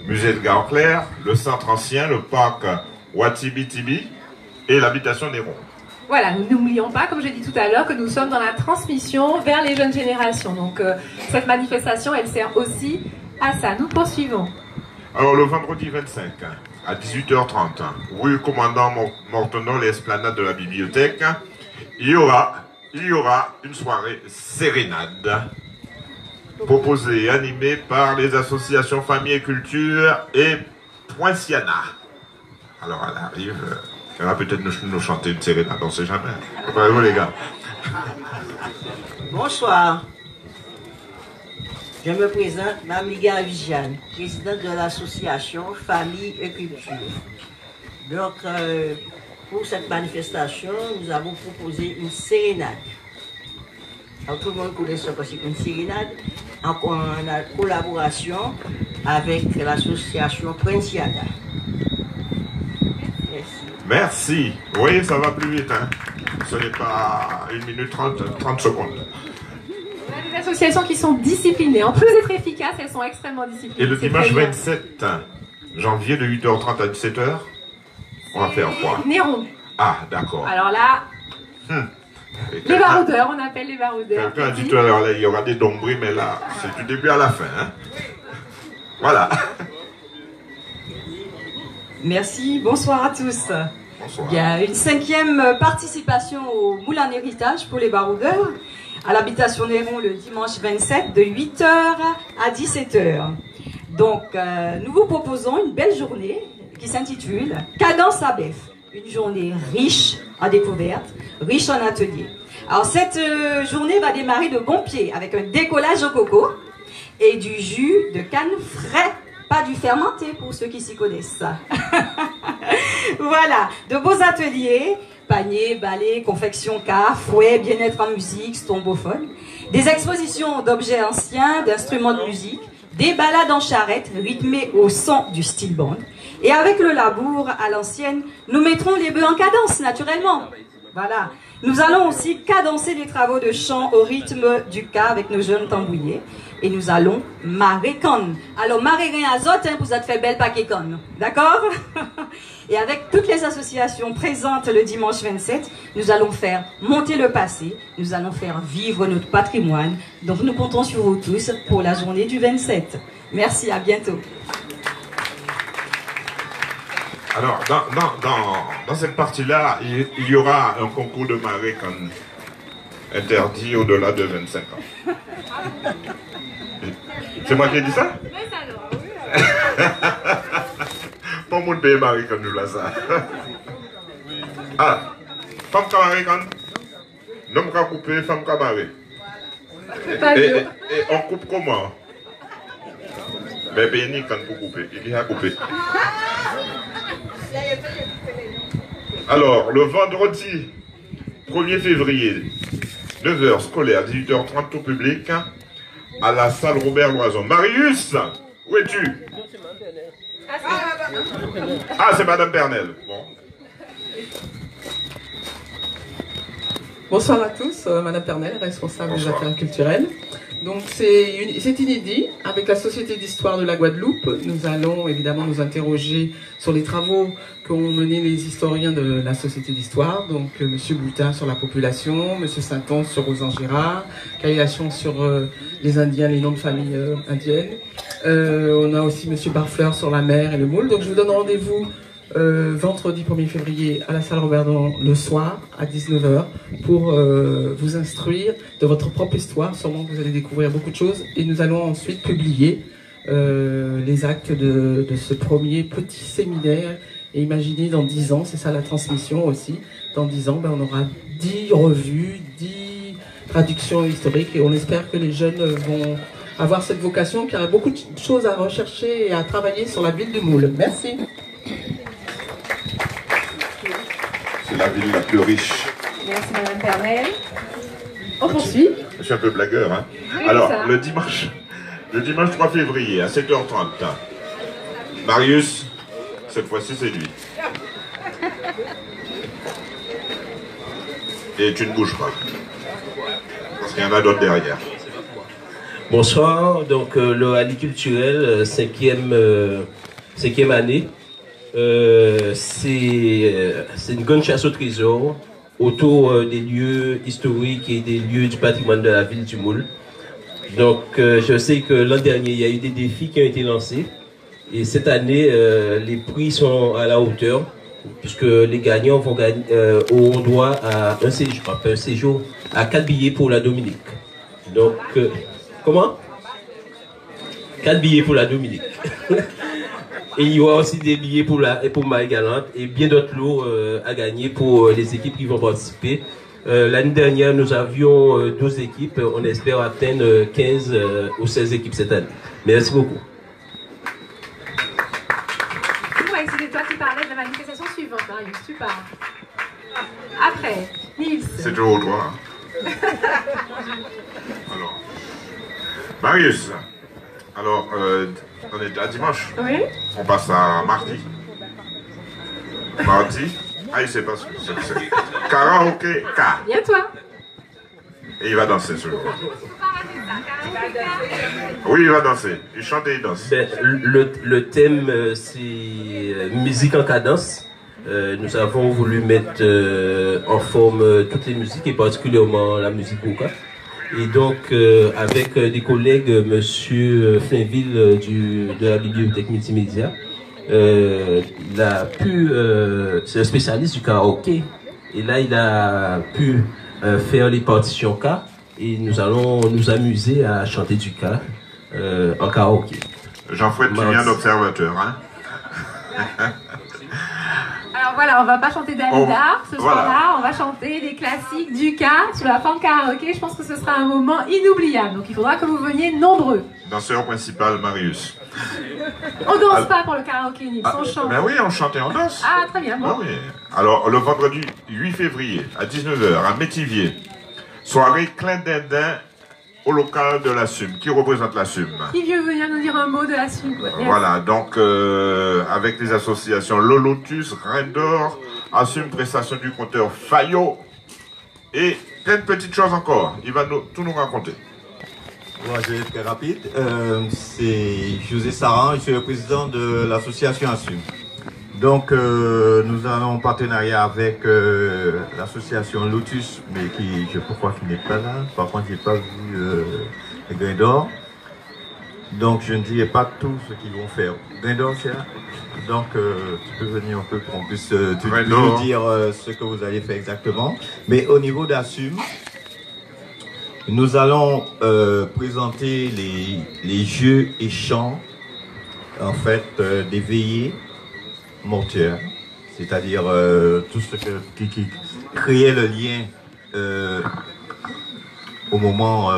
musée de Gare-Claire, le centre ancien, le parc Watibitibi et l'habitation Néron. Voilà, nous n'oublions pas, comme j'ai dit tout à l'heure, que nous sommes dans la transmission vers les jeunes générations. Donc cette manifestation, elle sert aussi à ça. Nous poursuivons. Alors le vendredi 25, à 18h30, rue Commandant Mortonneau, l'esplanade de la bibliothèque, il y aura une soirée sérénade proposée et animée par les associations Famille et Culture et Poinciana. Alors elle arrive, elle va peut-être nous chanter une sérénade, on ne sait jamais. Bravo les gars. Bonsoir. Je me présente, Mme Liga Vigiane, présidente de l'association Famille et Culture. Donc, pour cette manifestation, nous avons proposé une sérénade. Alors, tout le monde connaît ce que c'est une sérénade, en collaboration avec l'association Poinciana. Merci. Vous voyez, ça va plus vite. Hein. Ce n'est pas 1 minute 30 secondes. On a des associations qui sont disciplinées. En plus d'être efficaces, elles sont extrêmement disciplinées. Et le dimanche 27 janvier de 8h30 à 17h, on va faire quoi? Néron. Ah, d'accord. Alors là, les baroudeurs, on appelle les baroudeurs. Quelqu'un a dit tout à l'heure, il y aura des dombris, mais là, c'est du début à la fin. Hein. Voilà. Merci, bonsoir à tous. Bonsoir. Il y a une 5e participation au Moulin Héritage pour les baroudeurs à l'habitation Néron le dimanche 27 de 8h à 17h. Donc, nous vous proposons une belle journée qui s'intitule Cadence à Bef. Une journée riche en découvertes, riche en ateliers. Alors, cette journée va démarrer de bon pied avec un décollage au coco et du jus de canne frais. Pas du fermenté pour ceux qui s'y connaissent. Voilà, de beaux ateliers, paniers, balais, confection car, fouet, bien-être en musique, stombophone, des expositions d'objets anciens, d'instruments de musique, des balades en charrette rythmées au son du steel band. Et avec le labour à l'ancienne, nous mettrons les bœufs en cadence naturellement. Voilà. Nous allons aussi cadencer les travaux de chant au rythme du cas avec nos jeunes tambouillés. Et nous allons marrer con. Alors, marrer rien à zot, hein, vous êtes fait belle paquet con. D'accord? Et avec toutes les associations présentes le dimanche 27, nous allons faire monter le passé. Nous allons faire vivre notre patrimoine. Donc, nous comptons sur vous tous pour la journée du 27. Merci, à bientôt. Alors, dans cette partie-là, il y aura un concours de marée con interdit au-delà de 25 ans. C'est moi qui ai dit ça? Pas mon pays marée con nous là ça. Ah, femme qui marée con, l'homme qui a coupé, femme qui a marée. Et on coupe comment? Mais béni quand vous coupez, il y a coupé. Alors, le vendredi 1er février, 9h scolaire, 18h30 tout public, à la salle Robert Loison. Marius, où es-tu? Ah, c'est Madame Pernel. Bon. Bonsoir à tous, Madame Pernel, responsable des affaires culturelles. Donc c'est inédit. Avec la Société d'Histoire de la Guadeloupe, nous allons évidemment nous interroger sur les travaux qu'ont menés les historiens de la Société d'Histoire. Donc M. Boutin sur la population, M. Sainton sur Rosan Girard, Caillachon sur les Indiens, les noms de famille indiennes. On a aussi M. Barfleur sur la mer et le moule. Donc je vous donne rendez-vous vendredi 1er février à la salle Roberdon le soir à 19h pour vous instruire de votre propre histoire. Sûrement que vous allez découvrir beaucoup de choses et nous allons ensuite publier les actes de ce premier petit séminaire. Et imaginez dans 10 ans, c'est ça la transmission aussi, dans 10 ans on aura 10 revues, 10 traductions historiques et on espère que les jeunes vont avoir cette vocation car il y a beaucoup de choses à rechercher et à travailler sur la ville du Moule. Merci. C'est la ville la plus riche. Merci Madame Pernel. On poursuit. Je suis un peu blagueur, hein. Oui, alors, ça. le dimanche 3 février à 7h30, Marius, cette fois-ci c'est lui. Et tu ne bouges pas. Parce qu'il y en a d'autres derrière. Bonsoir, donc le rallye culturel, cinquième année. C'est une grande chasse au trésor autour des lieux historiques et des lieux du patrimoine de la ville du Moule. Donc je sais que l'an dernier, il y a eu des défis qui ont été lancés. Et cette année, les prix sont à la hauteur, puisque les gagnants auront droit à un séjour à 4 billets pour la Dominique. Donc, comment 4 billets pour la Dominique. Et il y aura aussi des billets pour Marie-Galante et bien d'autres lots à gagner pour les équipes qui vont participer. L'année dernière, nous avions 12 équipes. On espère atteindre 15 ou 16 équipes cette année. Merci beaucoup. C'est toi qui parlais de la manifestation suivante, Marius. Tu parles. Après, Nils. C'est toujours toi. Alors, Marius. Alors, on est à dimanche. Oui. On passe à mardi. Mardi. Ah, il sait pas ce que c'est. Karaoké K. Viens toi. Et il va danser ce jour. Oui, il va danser. Il chante et il danse. Ben, le thème, c'est musique en cadence. Nous avons voulu mettre en forme toutes les musiques et particulièrement la musique Ouka. Et donc, avec des collègues, Monsieur Flainville de la bibliothèque multimédia, il a pu, c'est un spécialiste du karaoké, et là il a pu faire les partitions K, et nous allons nous amuser à chanter du K en karaoké. Jean-Fouet, tu es un observateur, hein? Alors voilà, on va pas chanter Dalida ce soir-là, on va chanter des classiques du K sur la forme karaoké. Je pense que ce sera un moment inoubliable, donc il faudra que vous veniez nombreux. Danseur principal, Marius. On danse pas pour le karaoké, Nils, on chante. Ben oui, on chante et on danse. Ah, très bien, bon. Ah oui. Alors, le vendredi 8 février, à 19h, à Métivier, soirée Clin d'Indin au local de la SUM. Qui représente la SUM? Qui veut venir nous dire un mot de la SUM? Voilà, donc avec les associations Le Lotus, Reine d'Or, assume prestation du compteur Fayot et plein de petites choses encore. Il va tout nous raconter. Moi, je vais être très rapide. C'est José Saran, je suis le président de l'association Assume. Donc, nous allons en partenariat avec l'association Lotus, mais je crois qu'il n'est pas là. Par contre, je n'ai pas vu les Grains d'Or. Donc, je ne dirai pas tout ce qu'ils vont faire. Grains d'Or, c'est là. Donc, tu peux venir un peu pour qu'on puisse nous dire ce que vous allez faire exactement. Mais au niveau d'Assume, nous allons présenter les jeux et chants, en fait, des veillées mortuaires, c'est-à-dire tout ce qui créait le lien au moment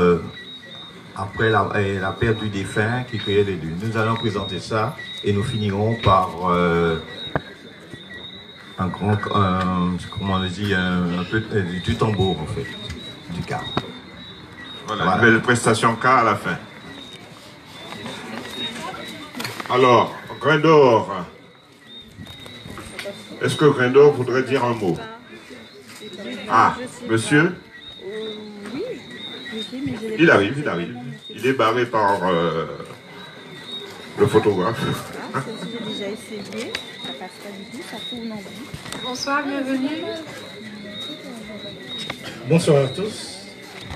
après la perte du défunt, qui créait les deux. Nous allons présenter ça et nous finirons par comment on dit, un peu du tambour en fait, du quart. Voilà, une belle prestation K à la fin. Alors, Grain d'Or. Est-ce que Grain d'Or voudrait dire un mot? Ah, monsieur? Il arrive. Il est barré par le photographe. J'ai déjà essayé, ça passe pas du tout, ça tourne en bout. Bonsoir, bienvenue. Bonsoir à tous.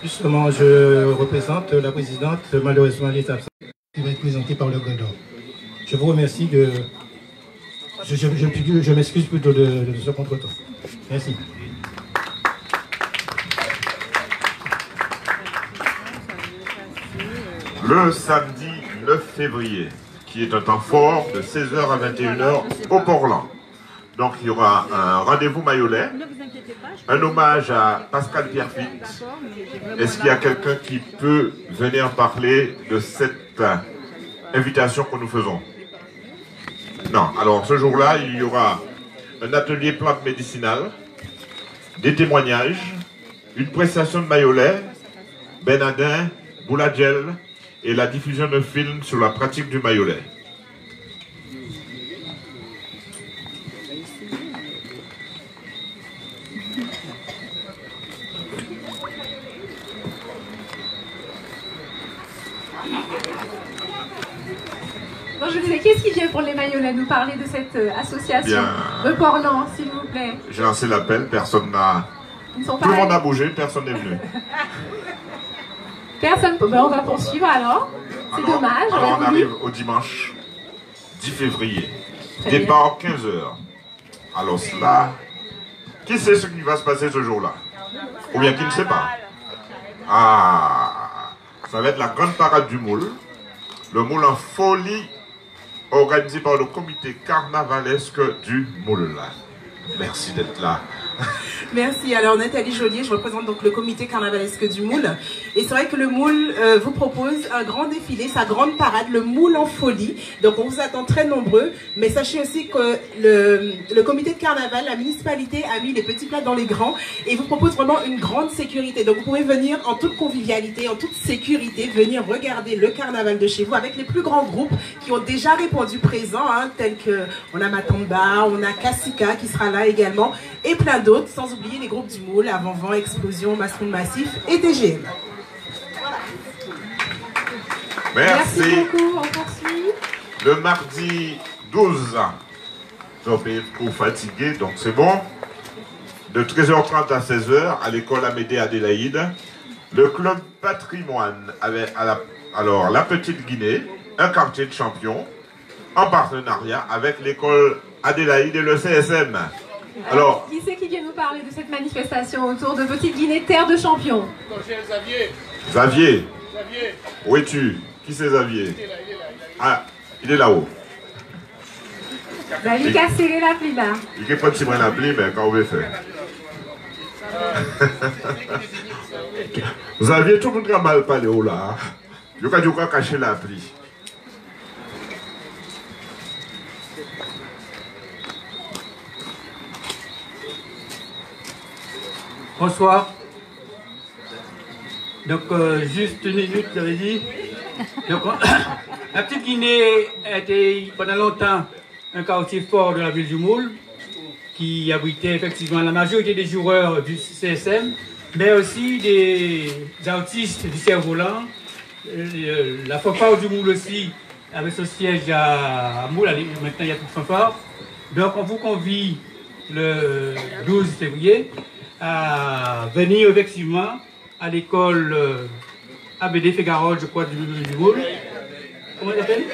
Justement, je représente la présidente, malheureusement elle est absente, qui va être présentée par le Grain d'Or. Je vous remercie de... Je m'excuse plutôt de ce contretemps. Merci. Le samedi 9 février, qui est un temps fort de 16h à 21h au Portland. Donc il y aura un rendez-vous Mayolet, un hommage à Pascal Pierrefitte. Est-ce qu'il y a quelqu'un qui peut venir parler de cette invitation que nous faisons? Non. Alors ce jour-là, il y aura un atelier plantes médicinales, des témoignages, une prestation de Mayolet, Benadin, Bouladjel et la diffusion de films sur la pratique du Mayolet. Monsieur pour les Mayonnais, nous parler de cette association Bien. de Portland, s'il vous plaît. J'ai lancé l'appel, personne n'a... Ils ne sont Tout le pas monde a bougé, personne n'est venu. Personne. Ben, on va poursuivre alors. C'est dommage. Alors on voulu. arrive au dimanche 10 février. Très Départ 15h. Alors cela, qui sait ce qui va se passer ce jour-là? Ou bien qui ne sait pas? Ah, ça va être la grande parade du moule. Le moule en folie, organisé par le comité carnavalesque du moule. Merci d'être là. Merci. Alors, Nathalie Joliet, je représente donc le comité carnavalesque du Moule. Et c'est vrai que le Moule vous propose un grand défilé, sa grande parade, le Moule en folie. Donc, on vous attend très nombreux. Mais sachez aussi que le comité de carnaval, la municipalité a mis les petits plats dans les grands et vous propose vraiment une grande sécurité. Donc, vous pouvez venir en toute convivialité, en toute sécurité, venir regarder le carnaval de chez vous avec les plus grands groupes qui ont déjà répondu présents, hein, tels que on a Matamba, on a Kassika qui sera là également et plein d'autres, sans oublier les groupes du Moule, Avant-Vent, Explosion, Masson Massif et DGM. Merci. beaucoup, on poursuit. Le mardi 12, donc trop fatigué, donc c'est bon. De 13h30 à 16h, à l'école Amédée Adélaïde, le club patrimoine avec alors la Petite Guinée, un quartier de champions, en partenariat avec l'école Adélaïde et le CSM. Alors, qui c'est qui vient nous parler de cette manifestation autour de Petite Guinée, terre de champions? Xavier. Où es-tu? Qui c'est Xavier? Ah, il est là-haut. Ben, il a serré la pli là. Il n'est pas de la pli, mais quand on veut faire. Xavier, tout le monde a mal parlé au là. Il y a cacher la pli. Bonsoir. Donc, juste une minute, j'avais dit. Donc, la Petite Guinée a été pendant longtemps un quartier fort de la ville du Moule, qui abritait effectivement la majorité des joueurs du CSM, mais aussi des artistes du cerf-volant. La fanfare du Moule aussi avait son siège à Moule, maintenant il y a toute fanfare. Donc, on vous convie le 12 février à venir effectivement à l'école ABD Fégarol, je crois, du Moule. Comment elle s'appelle?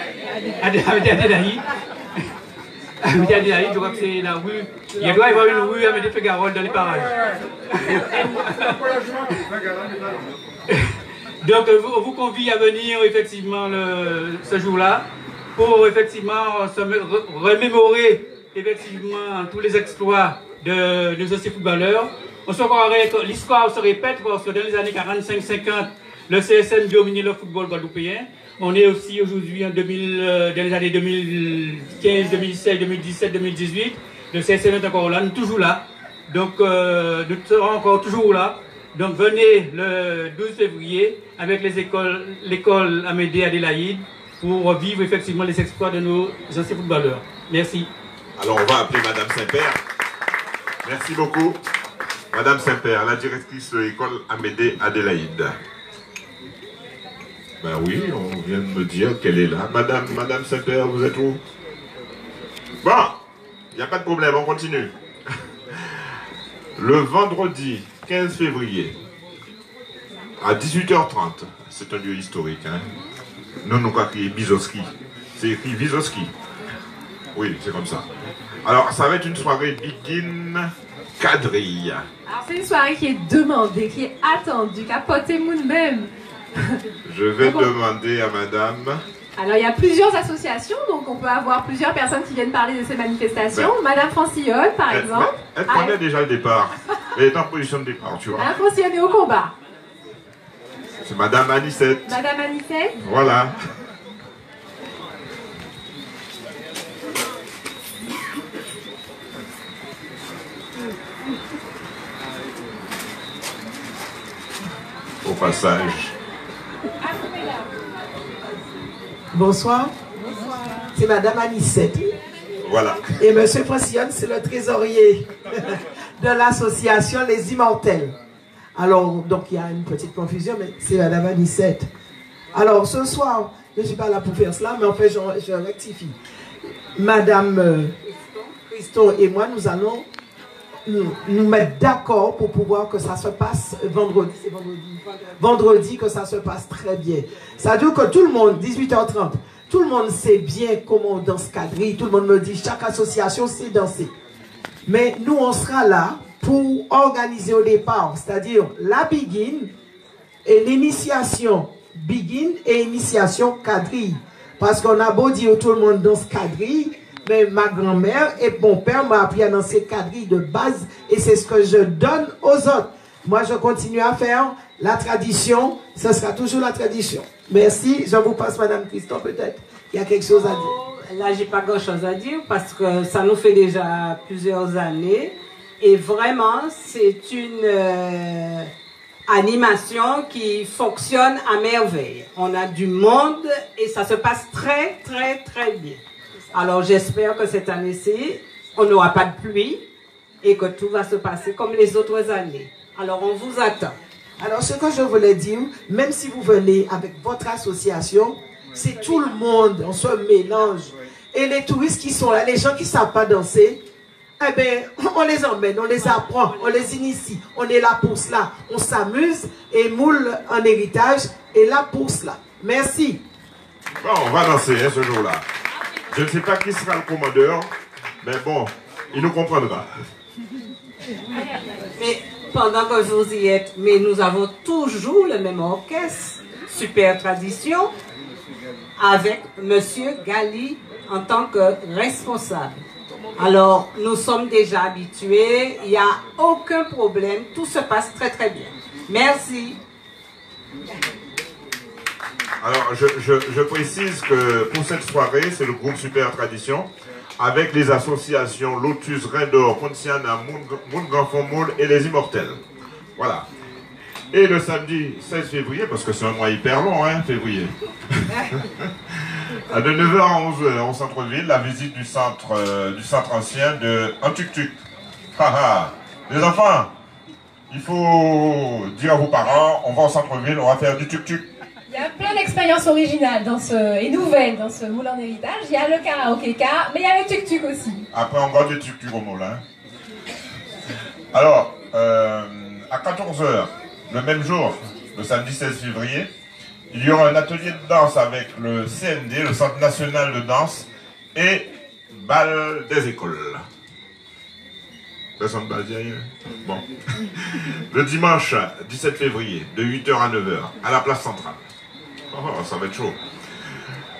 Adélaïde. Amédée Adélaïde, je crois que c'est la rue. Il doit y avoir une rue Amédée Fégarol dans les parages. Donc, on vous convie à venir effectivement ce jour-là pour effectivement se remémorer effectivement tous les exploits de nos anciens footballeurs. On se croirait que l'histoire se répète parce que dans les années 45-50, le CSM dominait le football guadeloupéen. On est aussi aujourd'hui dans les années 2015, 2016, 2017, 2018. Le CSM est encore là, nous sommes toujours là. Donc nous serons encore toujours là. Donc venez le 12 février avec l'école Amédée Adélaïde pour vivre effectivement les exploits de nos anciens footballeurs. Merci. Alors on va appeler Madame Saint-Père. Merci beaucoup. Madame Saint-Père, la directrice de l'école Amédée Adélaïde. Ben oui, on vient de me dire qu'elle est là. Madame Saint-Père, vous êtes où? Bon, il n'y a pas de problème, on continue. Le vendredi 15 février, à 18h30, c'est un lieu historique. Hein? Nous, nous avons crié Bizoski. C'est écrit Bizoski. Oui, c'est comme ça. Alors, ça va être une soirée Bikini quadrille. Alors, c'est une soirée qui est demandée, qui est attendue, capotée moon même. Je vais demander à madame. Alors, il y a plusieurs associations, donc on peut avoir plusieurs personnes qui viennent parler de ces manifestations. Madame Francillon, par exemple. Elle connaît déjà le départ. Elle est en position de départ, tu vois. Madame Francillon est au combat. C'est Madame Anicette. Madame Anicette. Voilà. Au passage. Bonsoir. C'est Madame Anicette. Voilà. Et Monsieur Francillon, c'est le trésorier de l'association Les Immortels. Alors, donc il y a une petite confusion, mais c'est Madame Anicette. Alors, ce soir, je ne suis pas là pour faire cela, mais en fait, je rectifie. Madame Christo et moi, nous allons nous mettre d'accord pour pouvoir que ça se passe vendredi. C'est vendredi. Vendredi, que ça se passe très bien. Ça veut dire que tout le monde, 18h30, tout le monde sait bien comment on danse quadrille. Tout le monde me dit, chaque association sait danser. Mais nous, on sera là pour organiser au départ, c'est-à-dire la begin et l'initiation begin et initiation quadrille. Parce qu'on a beau dire tout le monde danse quadrille, mais ma grand-mère et mon père m'ont appris à danser quadrille de base et c'est ce que je donne aux autres. Moi, je continue à faire la tradition, ce sera toujours la tradition. Merci, je vous passe Madame Christo peut-être. Il y a quelque chose à dire. Là, j'ai pas grand-chose à dire parce que ça nous fait déjà plusieurs années et vraiment, c'est une animation qui fonctionne à merveille. On a du monde et ça se passe très, très, très bien. Alors, j'espère que cette année-ci, on n'aura pas de pluie et que tout va se passer comme les autres années. Alors, on vous attend. Alors, ce que je voulais dire, même si vous venez avec votre association, c'est tout le monde, on se mélange. Et les touristes qui sont là, les gens qui ne savent pas danser, eh bien, on les emmène, on les apprend, on les initie. On est là pour cela. On s'amuse et Moule en héritage est là pour cela. Merci. Bon, on va danser hein, ce jour-là. Je ne sais pas qui sera le commandeur, mais bon, il nous comprendra. Mais pendant que vous y êtes, mais nous avons toujours le même orchestre, Super Tradition, avec Monsieur Gali en tant que responsable. Alors, nous sommes déjà habitués, il n'y a aucun problème, tout se passe très très bien. Merci. Alors, je précise que pour cette soirée, c'est le groupe Super Tradition, avec les associations Lotus, Rein d'Or, Ponciana, Moun Grand Fond Moule et les Immortels. Voilà. Et le samedi 16 février, parce que c'est un mois hyper long, hein, février. De 9h à 11h au centre-ville, la visite du centre ancien de Antuk-Tuk. Les enfants, il faut dire à vos parents, on va au centre-ville, on va faire du tuk-tuk. Il y a plein d'expériences originales et nouvelles dans ce moule en héritage. Il y a le karaoké-ka, mais il y a le tuk-tuk aussi. Après, on garde le tuk-tuk au moule. Hein. Alors, à 14h, le même jour, le samedi 16 février, il y aura un atelier de danse avec le CND, le Centre National de Danse, et bal des écoles. Personne ne va dire rien. Bon. Le dimanche 17 février, de 8h à 9h, à la place centrale. Oh, ça va être chaud.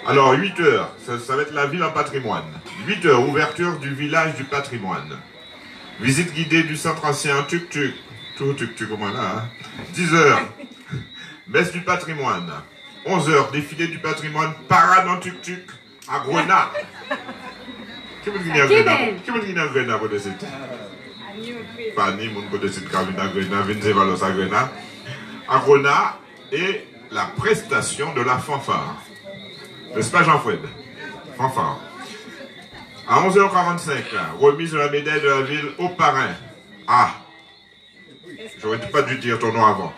Alors, 8h, ça va être la ville en patrimoine. 8h, ouverture du village du patrimoine. Visite guidée du centre ancien Tuk-Tuk. Tout Tuk-Tuk, comment là, hein. 10h, messe du patrimoine. 11h, défilé du patrimoine, parade en tuk-tuk à Grenade. Qui me dit qu'il y a Grenade pour décider? Pas ni mon côté de Grenade, Vinzevalos à Grenade. À Grenade, et la prestation de la fanfare. N'est-ce pas Jean-Fred? Fanfare. À 11h45, remise de la médaille de la ville au parrain. Ah! J'aurais pas dû dire ton nom avant.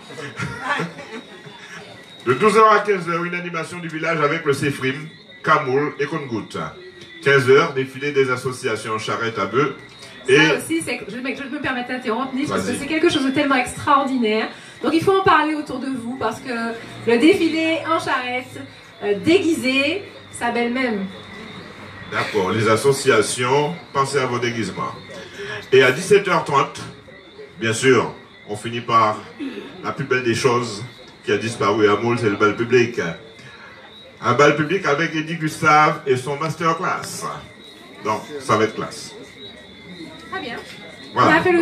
De 12h à 15h, une animation du village avec le Cefrim, Kamoul et Kongout. 15h, défilé des associations Charrette à Bœuf. Et... Ça aussi, je me permets d'interrompre, Nice, parce que c'est quelque chose de tellement extraordinaire. Donc il faut en parler autour de vous, parce que le défilé en charrette, déguisé, ça belle même. D'accord, les associations, pensez à vos déguisements. Et à 17h30, bien sûr, on finit par la plus belle des choses qui a disparu à Moule, c'est le bal public. Un bal public avec Eddie Gustave et son masterclass. Donc, ça va être classe. Très bien. Voilà. On a fait le